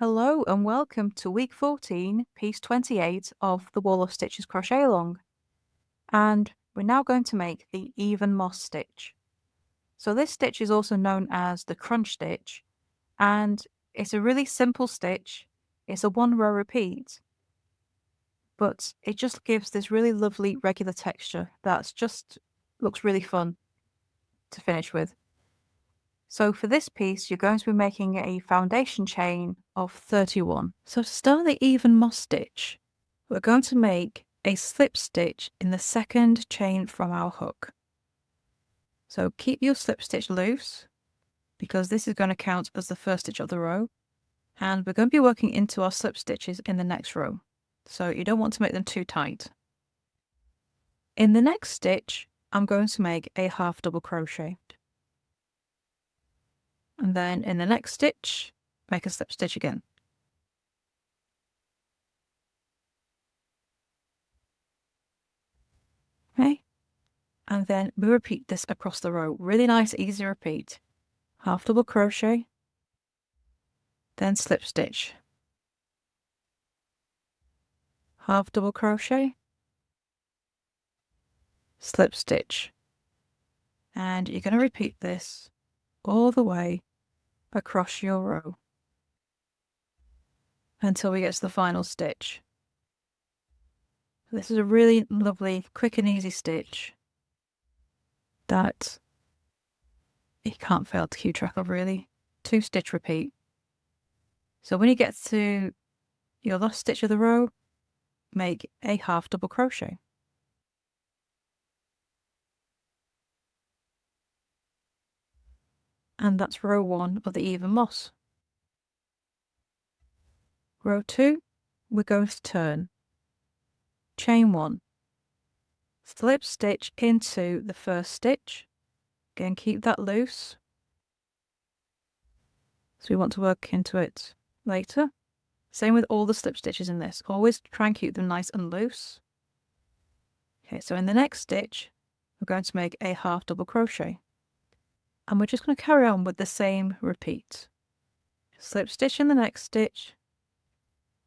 Hello and welcome to week 14, piece 28 of the Wall of Stitches crochet along. And we're now going to make the even moss stitch. So this stitch is also known as the crunch stitch, and it's a really simple stitch. It's a 1-row repeat, but it just gives this really lovely regular texture that's just looks really fun to finish with. So for this piece, you're going to be making a foundation chain of 31. So to start the even moss stitch, we're going to make a slip stitch in the second chain from our hook. So keep your slip stitch loose because this is going to count as the first stitch of the row, and we're going to be working into our slip stitches in the next row. So you don't want to make them too tight. In the next stitch, I'm going to make a half double crochet. And then in the next stitch, make a slip stitch again. Okay, and then we repeat this across the row. Really nice, easy repeat. Half double crochet, then slip stitch. Half double crochet, slip stitch. And you're going to repeat this all the way across your row until we get to the final stitch. This is a really lovely, quick and easy stitch that you can't fail to keep track of, really. 2-stitch repeat. So when you get to your last stitch of the row, make a half double crochet. And that's row 1 of the even moss. Row 2, we're going to turn. Chain 1. Slip stitch into the first stitch. Again, keep that loose. So we want to work into it later. Same with all the slip stitches in this. Always try and keep them nice and loose. Okay, so in the next stitch, we're going to make a half double crochet. And we're just going to carry on with the same repeat. Slip stitch in the next stitch,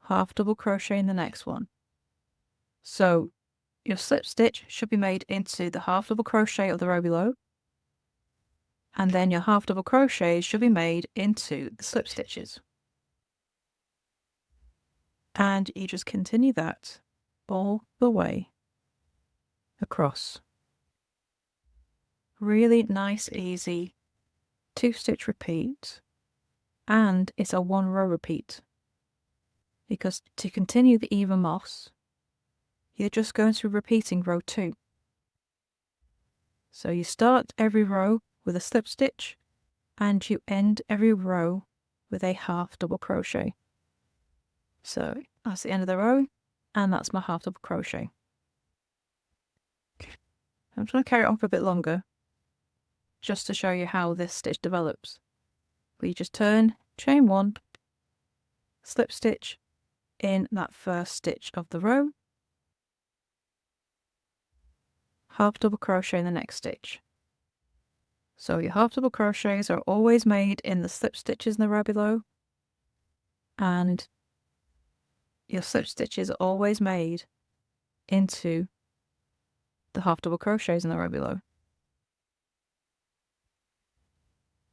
half double crochet in the next one. So your slip stitch should be made into the half double crochet of the row below, and then your half double crochets should be made into the slip stitches. And you just continue that all the way across. Really nice, easy 2-stitch repeat, and it's a 1-row repeat, because to continue the even moss, you're just going to be repeating row 2. So you start every row with a slip stitch, and you end every row with a half double crochet. So that's the end of the row, and that's my half double crochet. I'm just going to carry it on for a bit longer, just to show you how this stitch develops. We just turn, chain 1, slip stitch in that first stitch of the row, half double crochet in the next stitch. So your half double crochets are always made in the slip stitches in the row below, and your slip stitches are always made into the half double crochets in the row below.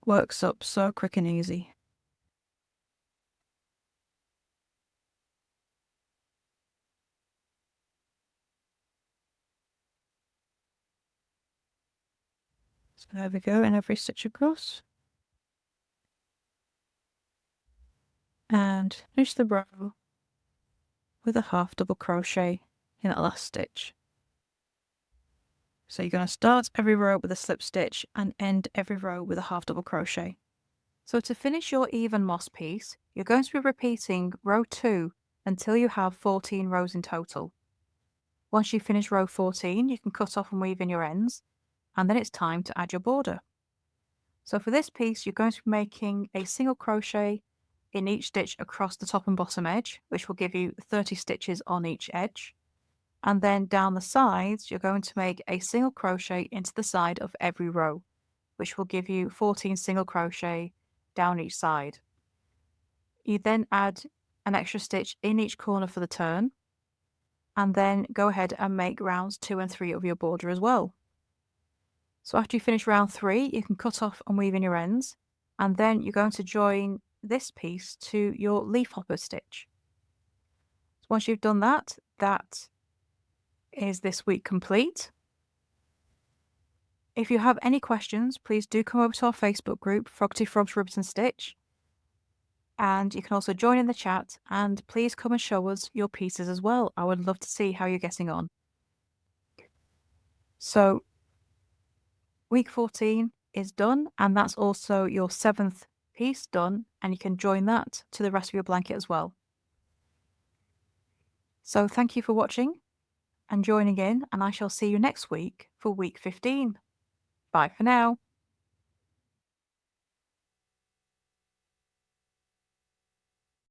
Works up so quick and easy. So there we go, in every stitch across. And finish the row with a half double crochet in that last stitch. So you're going to start every row with a slip stitch and end every row with a half double crochet. So to finish your even moss piece, you're going to be repeating row 2 until you have 14 rows in total. Once you finish row 14, you can cut off and weave in your ends, and then it's time to add your border. So for this piece, you're going to be making a single crochet in each stitch across the top and bottom edge, which will give you 30 stitches on each edge. And then down the sides, you're going to make a single crochet into the side of every row, which will give you 14 single crochet down each side. You then add an extra stitch in each corner for the turn, and then go ahead and make rounds 2 and 3 of your border as well. So after you finish round 3, you can cut off and weave in your ends, and then you're going to join this piece to your leaf hopper stitch. So once you've done that, that is this week complete. If you have any questions, please do come over to our Facebook group, Froggity Frogs Ribbons and Stitch, and you can also join in the chat, and please come and show us your pieces as well. I would love to see how you're getting on. So week 14 is done, and that's also your 7th piece done, and you can join that to the rest of your blanket as well. So thank you for watching and joining in, and I shall see you next week for week 15. Bye for now.